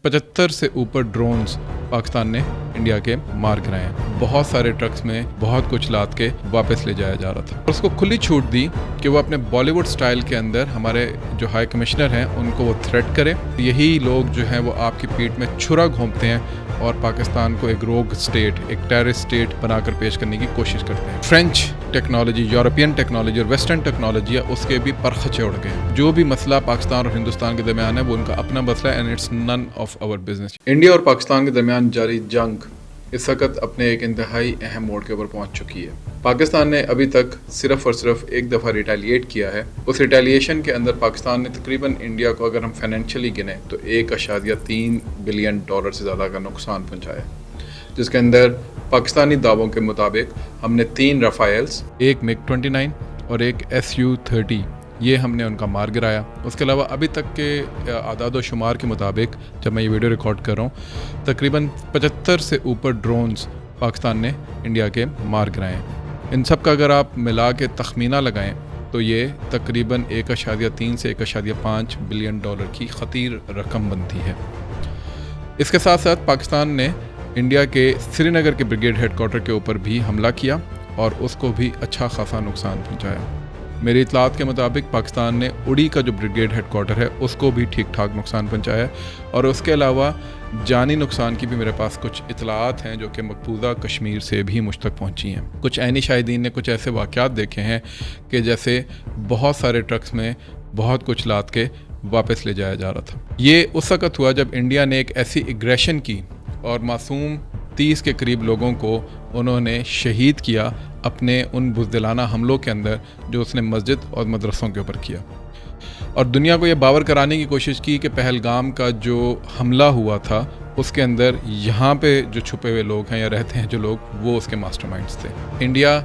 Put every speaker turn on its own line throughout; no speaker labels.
75 से ऊपर ड्रोन्स पाकिस्तान ने इंडिया के मार गिराए हैं। बहुत सारे ट्रक्स में बहुत कुछ लाद के वापस ले जाया जा रहा था और उसको खुली छूट दी कि वो अपने बॉलीवुड स्टाइल के अंदर हमारे जो हाई कमिश्नर हैं उनको वो थ्रेट करे। यही लोग जो हैं वो आपकी पीठ में छुरा घोंपते हैं और पाकिस्तान को एक रोग स्टेट, एक टेररिस्ट स्टेट बनाकर पेश करने की कोशिश करते हैं। फ्रेंच टेक्नोलॉजी, यूरोपियन टेक्नोलॉजी और वेस्टर्न टेक्नोलॉजी है, उसके भी परखचे उड़ गए। जो भी मसला पाकिस्तान और हिंदुस्तान के दरमियान है वो उनका अपना मसला है and it's none of our business. India और पाकिस्तान के दरमियान जारी जंग इस वक्त अपने एक इंतहाई अहम मोड़ के ऊपर पहुंच चुकी है। पाकिस्तान ने अभी तक सिर्फ और सिर्फ एक दफ़ा रिटेलिएट किया है। उस रिटेलिएशन के अंदर पाकिस्तान ने तकरीबन इंडिया को अगर हम फाइनेंशियली गिने तो 1.3 बिलियन डॉलर से ज़्यादा का नुकसान पहुंचाया, जिसके अंदर पाकिस्तानी दावों के मुताबिक हमने 3 रफ़ाएल्स, एक MiG-29 और एक Su-30 ये हमने उनका मार गिराया। उसके अलावा अभी तक के आदाद व शुमार के मुताबिक जब मैं ये वीडियो रिकॉर्ड कर रहा हूँ तकरीबन 75 से ऊपर ड्रोन्स पाकिस्तान ने इंडिया के मार गिराए हैं। इन सब का अगर आप मिला के तखमीना लगाएं तो ये तकरीबन 1.3 से 1.5 बिलियन डॉलर की खतीर रकम बनती है। इसके साथ साथ पाकिस्तान ने इंडिया के श्रीनगर के ब्रिगेड हेडक्वार्टर के ऊपर भी हमला किया और उसको भी अच्छा खासा नुकसान पहुँचाया। मेरी इतलात के मुताबिक पाकिस्तान ने उड़ी का जो ब्रिगेड हेडक्वार्टर है उसको भी ठीक ठाक नुकसान पहुंचाया और उसके अलावा जानी नुकसान की भी मेरे पास कुछ इतलात हैं जो कि मकबूजा कश्मीर से भी मुझ तक पहुंची हैं। कुछ ऐनी शाहिदीन ने कुछ ऐसे वाक़यात देखे हैं कि जैसे बहुत सारे ट्रक्स में बहुत कुछ लाद के वापस ले जाया जा रहा था। ये उस वक़्त हुआ जब इंडिया ने एक ऐसी एग्रेशन की और मासूम 30 के करीब लोगों को उन्होंने शहीद किया अपने उन बुज़दिलाना हमलों के अंदर जो उसने मस्जिद और मदरसों के ऊपर किया, और दुनिया को ये बावर कराने की कोशिश की कि पहलगाम का जो हमला हुआ था उसके अंदर यहाँ पे जो छुपे हुए लोग हैं या रहते हैं जो लोग, वो उसके मास्टरमाइंड्स थे। इंडिया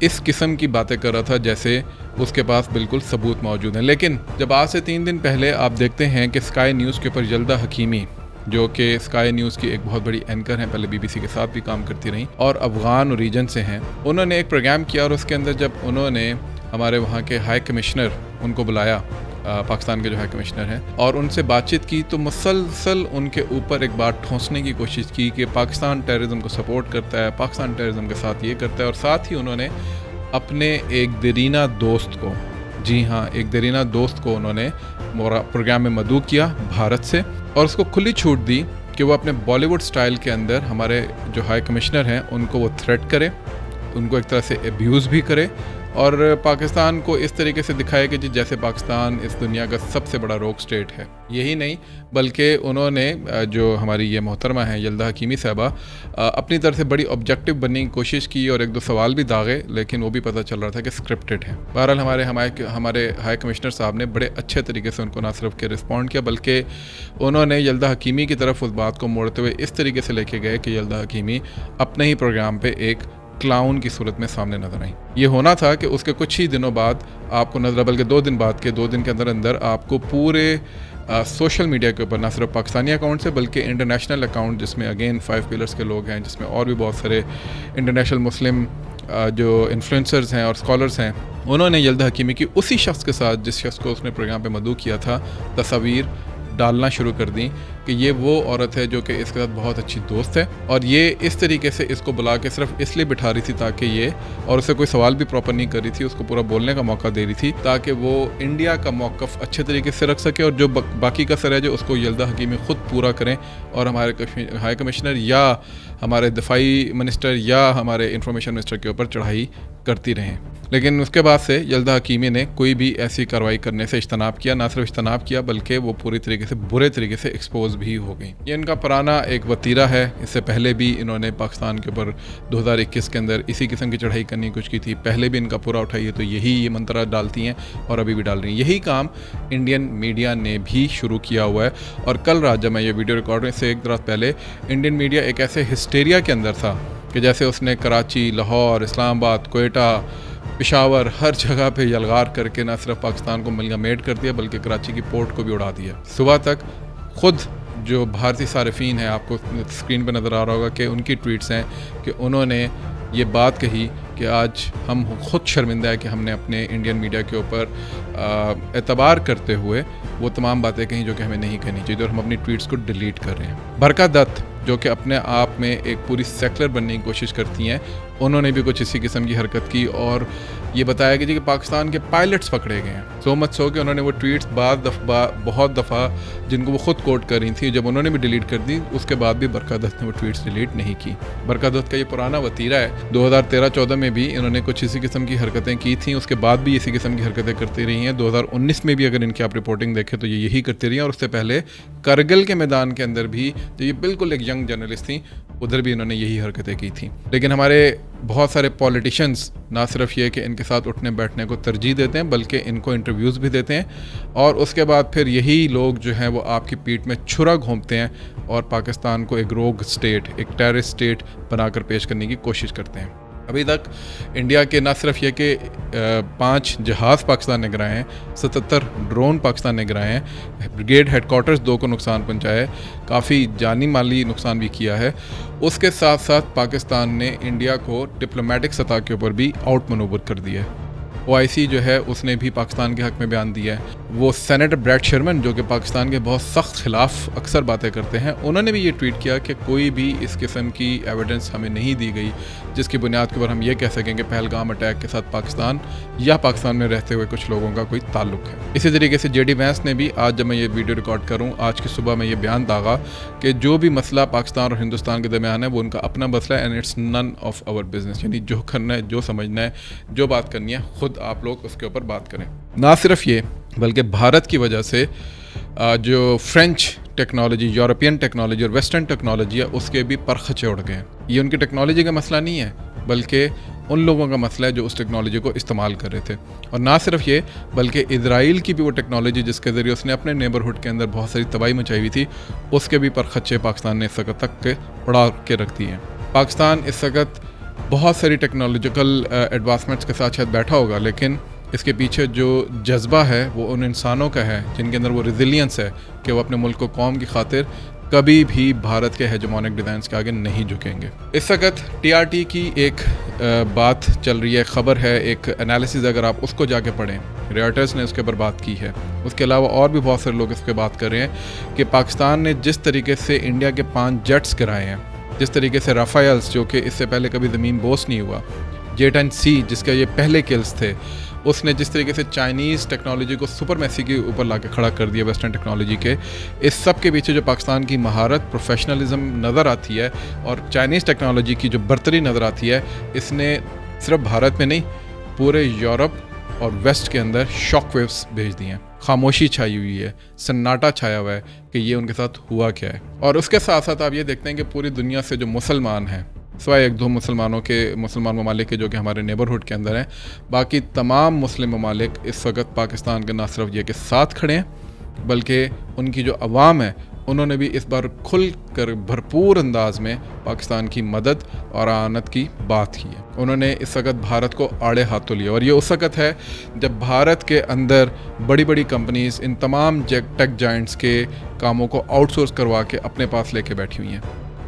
इस किस्म की बातें कर रहा था जैसे उसके पास बिल्कुल सबूत मौजूद हैं। लेकिन जब आज से 3 दिन पहले आप देखते हैं कि स्काई न्यूज़ के ऊपर यल्दा हकीमी, जो कि स्काई न्यूज़ की एक बहुत बड़ी एंकर हैं, पहले BBC के साथ भी काम करती रहीं और अफ़गान रीजन से हैं, उन्होंने एक प्रोग्राम किया और उसके अंदर जब उन्होंने हमारे वहाँ के हाई कमिश्नर उनको बुलाया, पाकिस्तान के जो हाई कमिश्नर हैं, और उनसे बातचीत की तो मुसलसल उनके ऊपर एक बात ठोंसने की कोशिश की कि पाकिस्तान टेररिज्म को सपोर्ट करता है, पाकिस्तान टेररिज्म के साथ ये करता है, और साथ ही उन्होंने अपने एक दरीना दोस्त को, जी हाँ, एक दरीना दोस्त को उन्होंने प्रोग्राम में मदऊ किया भारत से और उसको खुली छूट दी कि वो अपने बॉलीवुड स्टाइल के अंदर हमारे जो हाई कमिश्नर हैं उनको वो थ्रेट करे, उनको एक तरह से अब्यूज़ भी करे और पाकिस्तान को इस तरीके से दिखाया कि जैसे पाकिस्तान इस दुनिया का सबसे बड़ा रोग स्टेट है। यही नहीं बल्कि उन्होंने जो हमारी ये मोहतरमा है यल्दा हकीमी साहबा, अपनी तरफ से बड़ी ऑब्जेक्टिव बनने की कोशिश की और 1-2 सवाल भी दागे, लेकिन वो भी पता चल रहा था कि स्क्रिप्टेड है। बहरहाल हमारे हाई कमिश्नर साहब ने बड़े अच्छे तरीके से उनको ना सिर्फ के रिस्पॉन्ड किया बल्कि उन्होंने यल्दा हकीमी की तरफ उस बात को मोड़ते हुए इस तरीके से लेके गए कि यल्दा हकीमी अपने ही प्रोग्राम पर एक क्लाउन की सूरत में सामने नजर आई। ये होना था कि उसके कुछ ही दिनों बाद आपको नजर, बल्कि 2 दिन बाद के 2 दिन के अंदर अंदर आपको पूरे सोशल मीडिया के ऊपर ना सिर्फ पाकिस्तानी अकाउंट से बल्कि इंटरनेशनल अकाउंट, जिसमें अगेन 5 पिलर्स के लोग हैं, जिसमें और भी बहुत सारे इंटरनेशनल मुस्लिम जो इन्फ्लुएंसर्स हैं और स्कॉलर्स हैं, उन्होंने यल्दा हकीमी की उसी शख्स के साथ जिस शख्स को उसने प्रोग्राम पे मदऊ किया था तस्वीर डालना शुरू कर दी कि ये वो औरत है जो कि इसके साथ बहुत अच्छी दोस्त है और ये इस तरीके से इसको बुला के सिर्फ इसलिए बिठा रही थी ताकि ये, और उसे कोई सवाल भी प्रॉपर नहीं कर रही थी, उसको पूरा बोलने का मौका दे रही थी ताकि वो इंडिया का मौक़िफ़ अच्छे तरीके से रख सके और जो बाकी का सर है जो उसको यल्दा हकीमी ख़ुद पूरा करें और हमारे हाई कमिश्नर या हमारे दिफाई मिनिस्टर या हमारे इंफॉर्मेशन मिनिस्टर के ऊपर चढ़ाई करती रहें। लेकिन उसके बाद से यल्दा हकीमी ने कोई भी ऐसी कार्रवाई करने से इज्तनाब किया, ना सिर्फ इज्तनाब किया बल्कि वो पूरी तरीके से बुरे तरीके से एक्सपोज भी हो गई। ये इनका पुराना एक वतीरा है, इससे पहले भी इन्होंने पाकिस्तान के ऊपर 2021 के अंदर इसी किस्म की चढ़ाई करने की कोशिश की थी, पहले भी इनका पूरा उठाइए तो यही ये मंत्रा डालती हैं और अभी भी डाल रही हैं। यही काम इंडियन मीडिया ने भी शुरू किया हुआ है और कल रात जब मैं ये वीडियो रिकॉर्ड से एक रात पहले इंडियन मीडिया एक ऐसे हिस्टेरिया के अंदर था कि जैसे उसने कराची, लाहौर, इस्लामाबाद, कोयटा, पेशावर हर जगह पे यलगार करके ना सिर्फ पाकिस्तान को मलगामेट कर दिया बल्कि कराची की पोर्ट को भी उड़ा दिया। सुबह तक खुद जो भारतीय सारिफीन हैं, आपको स्क्रीन पे नज़र आ रहा होगा कि उनकी ट्वीट्स हैं कि उन्होंने یہ بات کہی کہ آج ہم خود شرمندہ ہے کہ ہم نے اپنے انڈین میڈیا کے اوپر اعتبار کرتے ہوئے وہ تمام باتیں کہیں جو کہ ہمیں نہیں کہنی چاہیے، اور ہم اپنی ٹویٹس کو ڈیلیٹ کر رہے ہیں۔ برکا دت جو کہ اپنے آپ میں ایک پوری سیکولر بننے کی کوشش کرتی ہیں، انہوں نے بھی کچھ اسی قسم کی حرکت کی اور یہ بتایا کہ پاکستان کے پائلٹس پکڑے گئے ہیں۔ سو مچ سو کہ انہوں نے وہ ٹویٹس بہت دفعہ جن کو وہ خود کوٹ کر رہی تھیں، جب انہوں نے بھی ڈیلیٹ کر دی، اس کے بعد بھی برکا دت نے وہ ٹویٹس ڈیلیٹ نہیں کی۔ برکا دت کا یہ پرانا وتیرہ ہے، 2013-14 میں بھی انہوں نے کچھ اسی قسم کی حرکتیں کی تھیں، اس کے بعد بھی اسی قسم کی حرکتیں کرتی رہی ہیں۔ 2019 میں بھی اگر ان کی آپ رپورٹنگ دیکھیں تو یہ یہی کرتی رہی ہیں، اور اس سے پہلے کرگل کے میدان کے اندر بھی جو یہ بالکل ایک ینگ جرنلسٹ تھیں، ادھر بھی انہوں نے یہی حرکتیں کی تھیں۔ لیکن ہمارے بہت سارے پولیٹیشنز نہ صرف یہ کہ ان کے ساتھ اٹھنے بیٹھنے کو ترجیح دیتے ہیں، بلکہ ان کو انٹرویوز بھی دیتے ہیں، اور اس کے بعد پھر یہی لوگ جو ہیں وہ آپ کی پیٹھ میں چھرا گھونپتے ہیں اور پاکستان کو ایک روگ اسٹیٹ، ایک ٹیررسٹ اسٹیٹ بنا کر پیش کرنے کی کوشش کرتے ہیں۔ ابھی تک انڈیا کے نہ صرف یہ کہ 5 جہاز پاکستان نے گرائے ہیں، 77 ڈرون پاکستان نے گرائے ہیں، بریگیڈ ہیڈ کوارٹرز 2 کو نقصان پہنچایا ہے، کافی جانی مالی نقصان بھی کیا ہے۔ اس کے ساتھ ساتھ پاکستان نے انڈیا کو ڈپلومیٹک سطح کے اوپر بھی آؤٹ منوور کر دیا ہے۔ OIC جو ہے اس نے بھی پاکستان کے حق میں بیان دیا ہے۔ وہ سینیٹر بریڈ شرمن جو کہ پاکستان کے بہت سخت خلاف اکثر باتیں کرتے ہیں، انہوں نے بھی یہ ٹویٹ کیا کہ کوئی بھی اس قسم کی ایویڈنس ہمیں نہیں دی گئی جس کی بنیاد کے اوپر ہم یہ کہہ سکیں کہ پہلگام اٹیک کے ساتھ پاکستان یا پاکستان میں رہتے ہوئے کچھ لوگوں کا کوئی تعلق ہے۔ اسی طریقے سے JD وینس نے بھی آج جب میں یہ ویڈیو ریکارڈ کروں، آج کی صبح میں یہ بیان داغا کہ جو بھی مسئلہ پاکستان اور ہندوستان کے درمیان ہے وہ ان کا اپنا مسئلہ ہے، and it's none of our business, یعنی جو کرنا ہے، جو سمجھنا ہے، جو بات کرنی ہے، خود آپ لوگ اس کے اوپر بات کریں۔ نہ صرف یہ بلکہ بھارت کی وجہ سے جو فرینچ ٹیکنالوجی، یورپین ٹیکنالوجی اور ویسٹرن ٹیکنالوجی ہے، اس کے بھی پرخچے اڑ گئے ہیں۔ یہ ان کی ٹیکنالوجی کا مسئلہ نہیں ہے، بلکہ ان لوگوں کا مسئلہ ہے جو اس ٹیکنالوجی کو استعمال کر رہے تھے۔ اور نہ صرف یہ بلکہ اسرائیل کی بھی وہ ٹیکنالوجی جس کے ذریعے اس نے اپنے نیبرہڈ کے اندر بہت ساری تباہی مچائی ہوئی تھی، اس کے بھی پرخچے پاکستان نے اس وقت تک کے اڑا کے رکھ دیے ہیں۔ پاکستان اس وقت بہت ساری ٹیکنالوجیکل ایڈوانسمنٹس کے ساتھ شاید بیٹھا ہوگا، لیکن اس کے پیچھے جو جذبہ ہے وہ ان انسانوں کا ہے جن کے اندر وہ ریزیلینس ہے کہ وہ اپنے ملک و قوم کی خاطر کبھی بھی بھارت کے ہیجمونک ڈیزائنس کے آگے نہیں جھکیں گے۔ اس وقت TRT کی ایک بات چل رہی ہے، خبر ہے، ایک انالیسز اگر آپ اس کو جا کے پڑھیں، ریٹرز نے اس کے اوپر بات کی ہے، اس کے علاوہ اور بھی بہت سارے لوگ اس پہ بات کر رہے ہیں کہ پاکستان نے جس طریقے سے انڈیا کے 5 جیٹس گرائے ہیں، جس طریقے سے رافائلز جو کہ اس سے پہلے کبھی زمین بوس نہیں ہوا، J-10C جس کا یہ پہلے کلز تھے، اس نے جس طریقے سے چائنیز ٹیکنالوجی کو سپر میسی کے اوپر لا کے کھڑا کر دیا ویسٹرن ٹیکنالوجی کے، اس سب کے پیچھے جو پاکستان کی مہارت، پروفیشنلزم نظر آتی ہے اور چائنیز ٹیکنالوجی کی جو برتری نظر آتی ہے، اس نے صرف بھارت میں نہیں پورے یورپ اور ویسٹ کے اندر شاک ویوز بھیج دی ہیں۔ خاموشی چھائی ہوئی ہے، سناٹا چھایا ہوا ہے کہ یہ ان کے ساتھ ہوا کیا ہے۔ اور اس کے ساتھ ساتھ آپ یہ دیکھتے ہیں کہ پوری دنیا سے جو مسلمان ہیں، سوائے 1-2 مسلمان ممالک کے جو کہ ہمارے نیبرہڈ کے اندر ہیں، باقی تمام مسلم ممالک اس وقت پاکستان کے نہ صرف یہ کہ ساتھ کھڑے ہیں، بلکہ ان کی جو عوام ہے انہوں نے بھی اس بار کھل کر بھرپور انداز میں پاکستان کی مدد اور اعانت کی بات کی ہے۔ انہوں نے اس وقت بھارت کو آڑے ہاتھوں لیا، اور یہ اس وقت ہے جب بھارت کے اندر بڑی بڑی کمپنیز ان تمام ٹیک جائنٹس کے کاموں کو آؤٹ سورس کروا کے اپنے پاس لے کے بیٹھی ہوئی ہیں،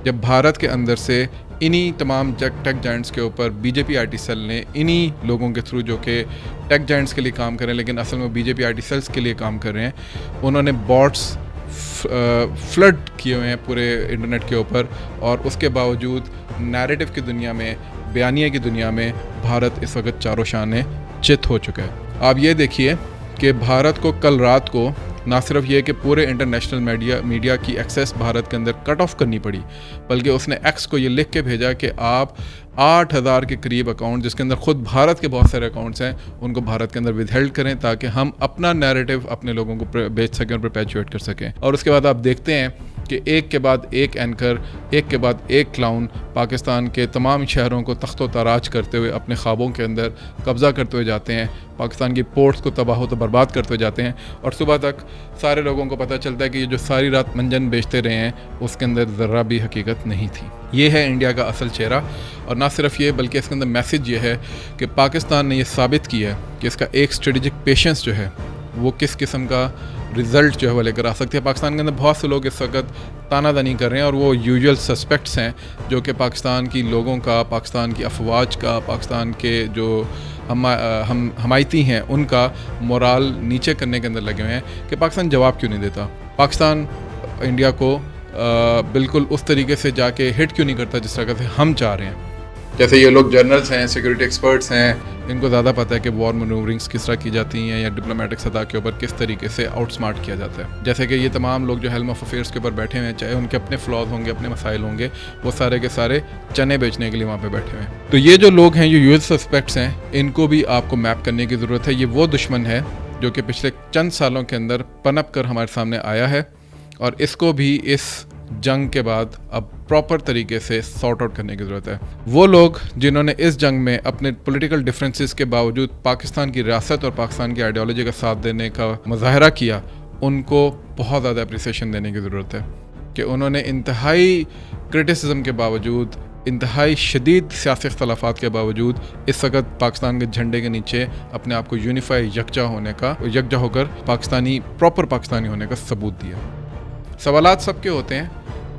جب بھارت کے اندر سے انہی تمام ٹیک جائنٹس کے اوپر BJP IT سیل نے انہی لوگوں کے تھرو جو کہ ٹیک جائنٹس کے لیے کام کر رہے ہیں لیکن اصل میں BJP IT سیلز کے لیے کام کر رہے ہیں، انہوں نے باٹس فلڈ کیے ہوئے ہیں پورے انٹرنیٹ کے اوپر، اور اس کے باوجود نیریٹو کی دنیا میں، بیانیے کی دنیا میں بھارت اس وقت چاروں شانے چت ہو چکا ہے۔ آپ یہ دیکھیے کہ بھارت کو کل رات کو نہ صرف یہ کہ پورے انٹرنیشنل میڈیا کی ایکسیس بھارت کے اندر کٹ آف کرنی پڑی، بلکہ اس نے ایکس کو یہ لکھ کے بھیجا کہ آپ 8,000 کے قریب اکاؤنٹ جس کے اندر خود بھارت کے بہت سارے اکاؤنٹس ہیں ان کو بھارت کے اندر ود ہیلڈ کریں تاکہ ہم اپنا نیریٹو اپنے لوگوں کو بیچ سکیں اور پرپیچویٹ کر سکیں۔ اور اس کے بعد آپ دیکھتے ہیں کہ ایک کے بعد ایک اینکر، ایک کے بعد ایک کلاؤن پاکستان کے تمام شہروں کو تخت و تاراج کرتے ہوئے اپنے خوابوں کے اندر قبضہ کرتے ہوئے جاتے ہیں، پاکستان کی پورٹس کو تباہ و برباد کرتے ہوئے جاتے ہیں، اور صبح تک سارے لوگوں کو پتہ چلتا ہے کہ یہ جو ساری رات منجن بیچتے رہے ہیں اس کے اندر ذرہ بھی حقیقت نہیں تھی۔ یہ ہے انڈیا کا اصل چہرہ، اور نہ صرف یہ بلکہ اس کے اندر میسج یہ ہے کہ پاکستان نے یہ ثابت کیا ہے کہ اس کا ایک اسٹریٹجک پیشنس جو ہے وہ کس قسم کا रिज़ल्ट जो है वो लेकर आ सकती है। पाकिस्तान के अंदर बहुत से लोग इस वक्त तानादानी कर रहे हैं और वो यूजुअल सस्पेक्ट्स हैं जो कि पाकिस्तान की लोगों का, पाकिस्तान की अफवाज का, पाकिस्तान के जो हमायती हैं उनका मोराल नीचे करने के अंदर लगे हुए हैं कि पाकिस्तान जवाब क्यों नहीं देता, पाकिस्तान इंडिया को बिल्कुल उस तरीके से जाके हिट क्यों नहीं करता जिस तरह से हम चाह रहे हैं। जैसे ये लोग जर्नल्स हैं, सिक्योरिटी एक्सपर्ट्स हैं, इनको ज़्यादा पता है कि वॉर मैनूवरिंग्स किस तरह की जाती हैं या डिप्लोमेटिक सतह के ऊपर किस तरीके से आउटस्मार्ट किया जाता है। जैसे कि ये तमाम लोग जो हेल्म ऑफ अफेयर्स के ऊपर बैठे हुए हैं, चाहे उनके अपने फ्लॉज होंगे, अपने मसाइल होंगे, वो सारे के सारे चने बेचने के लिए वहाँ पे बैठे हुए हैं। तो ये जो लोग हैं, जो यूएस सस्पेक्ट्स हैं, इनको भी आपको मैप करने की ज़रूरत है। ये वो दुश्मन है जो कि पिछले चंद सालों के अंदर पनप कर हमारे सामने आया है और इसको भी इस जंग के बाद अब प्रॉपर तरीके से सॉर्ट आउट करने की ज़रूरत है। वो लोग जिन्होंने इस जंग में अपने पॉलिटिकल डिफरेंसेस के बावजूद पाकिस्तान की रियासत और पाकिस्तान की आइडियोलॉजी का साथ देने का मुजाहरा किया, उनको बहुत ज़्यादा अप्रिसिएशन देने की ज़रूरत है कि उन्होंने इंतहाई क्रिटिसिज्म के बावजूद, इंतहाई शदीद सियासी इख्तलाफात के बावजूद इस वक्त पाकिस्तान के झंडे के नीचे अपने आप को यूनिफाई यकजा होकर पाकिस्तानी, प्रॉपर पाकिस्तानी होने का सबूत दिया। सवालात सबके होते हैं,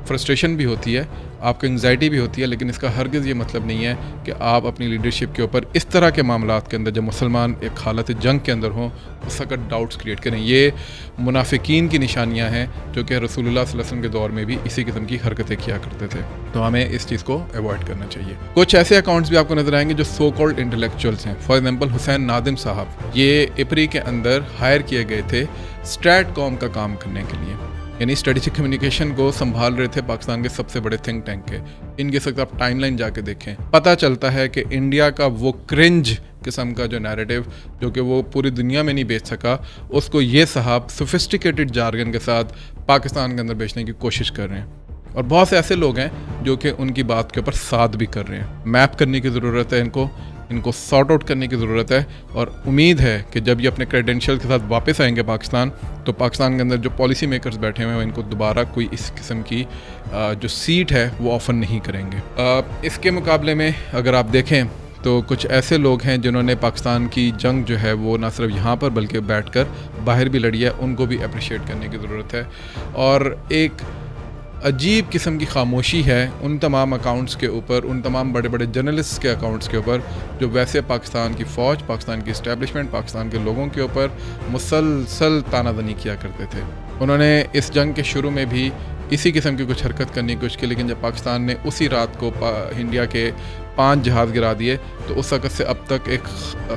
फ्रस्ट्रेशन भी होती है, आपको एंग्जाइटी भी होती है, लेकिन इसका हरगिज़ ये मतलब नहीं है कि आप अपनी लीडरशिप के ऊपर इस तरह के मामलात के अंदर, जब मुसलमान एक हालत जंग के अंदर हों, उस वक्त डाउट्स क्रिएट करें। ये मुनाफिकीन की निशानियां हैं जो कि रसूलुल्लाह सल्लल्लाहु अलैहि वसल्लम के दौर में भी इसी किस्म की हरकतें किया करते थे। तो हमें इस चीज़ को अवॉइड करना चाहिए। कुछ ऐसे अकाउंट्स भी आपको नजर आएंगे जो सो कॉल्ड इंटेलेक्चुअल्स हैं। फॉर एग्जाम्पल हुसैन नादिम साहब, ये इपरी के अंदर हायर किए गए थे स्ट्रैट कॉम का काम करने के लिए, यानी स्ट्रेटेजिक कम्युनिकेशन को संभाल रहे थे पाकिस्तान के सबसे बड़े थिंक टैंक के। इनके साथ आप टाइमलाइन जाके देखें, पता चलता है कि इंडिया का वो क्रिंज किस्म का जो नैरेटिव जो कि वो पूरी दुनिया में नहीं बेच सका, उसको ये साहब सोफिस्टिकेटेड जार्गन के साथ पाकिस्तान के अंदर बेचने की कोशिश कर रहे हैं। और बहुत से ऐसे लोग हैं जो कि उनकी बात के ऊपर साथ भी कर रहे हैं। मैप करने की ज़रूरत है, इनको सॉर्ट आउट करने की ज़रूरत है और उम्मीद है कि जब ये अपने क्रेडेंशियल के साथ वापस आएंगे पाकिस्तान, तो पाकिस्तान के अंदर जो पॉलिसी मेकर्स बैठे हुए हैं इनको दोबारा कोई इस किस्म की जो सीट है वो ऑफर नहीं करेंगे। इसके मुकाबले में अगर आप देखें तो कुछ ऐसे लोग हैं जिन्होंने पाकिस्तान की जंग जो है वो ना सिर्फ यहाँ पर बल्कि बैठकर बाहर भी लड़ी है, उनको भी अप्रिशिएट करने की ज़रूरत है। और एक अजीब किस्म की खामोशी है उन तमाम अकाउंट्स के ऊपर, उन तमाम बड़े बड़े जर्नलिस्ट के अकाउंट्स के ऊपर जो वैसे पाकिस्तान की फ़ौज, पाकिस्तान की इस्टेब्लिशमेंट, पाकिस्तान के लोगों के ऊपर मुसलसल तानादनी किया करते थे। उन्होंने इस जंग के शुरू में भी इसी किस्म की कुछ हरकत करने की कोशिश की, लेकिन जब पाकिस्तान ने उसी रात को इंडिया के 5 जहाज़ गिरा दिए, तो उस वक्त से अब तक एक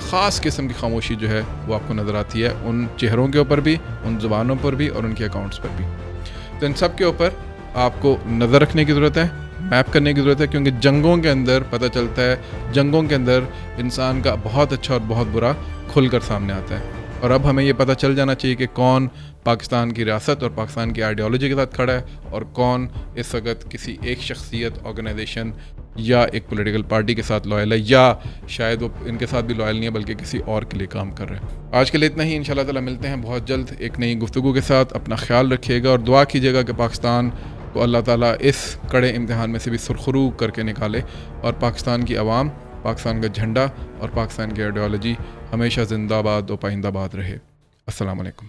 ख़ास किस्म की खामोशी जो है वो आपको नज़र आती है, उन चेहरों के ऊपर भी, उन ज़ुबानों पर भी और उनके अकाउंट्स पर भी। तो इन सब के ऊपर आपको नज़र रखने की ज़रूरत है, मैप करने की ज़रूरत है, क्योंकि जंगों के अंदर पता चलता है, जंगों के अंदर इंसान का बहुत अच्छा और बहुत बुरा खुलकर सामने आता है। और अब हमें ये पता चल जाना चाहिए कि कौन पाकिस्तान की रियासत और पाकिस्तान की आइडियोलॉजी के साथ खड़ा है और कौन इस वक्त किसी एक शख्सियत, ऑर्गेनाइजेशन या एक पॉलिटिकल पार्टी के साथ लॉयल है, या शायद वो इनके साथ भी लॉयल नहीं है बल्कि किसी और के लिए काम कर रहे हैं। आज के लिए इतना ही। इंशाल्लाह ताला मिलते हैं बहुत जल्द एक नई गुफ्तगू के साथ। अपना ख्याल रखिएगा और दुआ कीजिएगा कि पाकिस्तान को अल्लाह ताला इस कड़े इम्तिहान में से भी सुरखरू करके निकाले और पाकिस्तान की आवाम, पाकिस्तान का झंडा और पाकिस्तान की आइडियोलॉजी हमेशा जिंदाबाद और पाइंदाबाद रहे। अस्सलाम वालेकुम।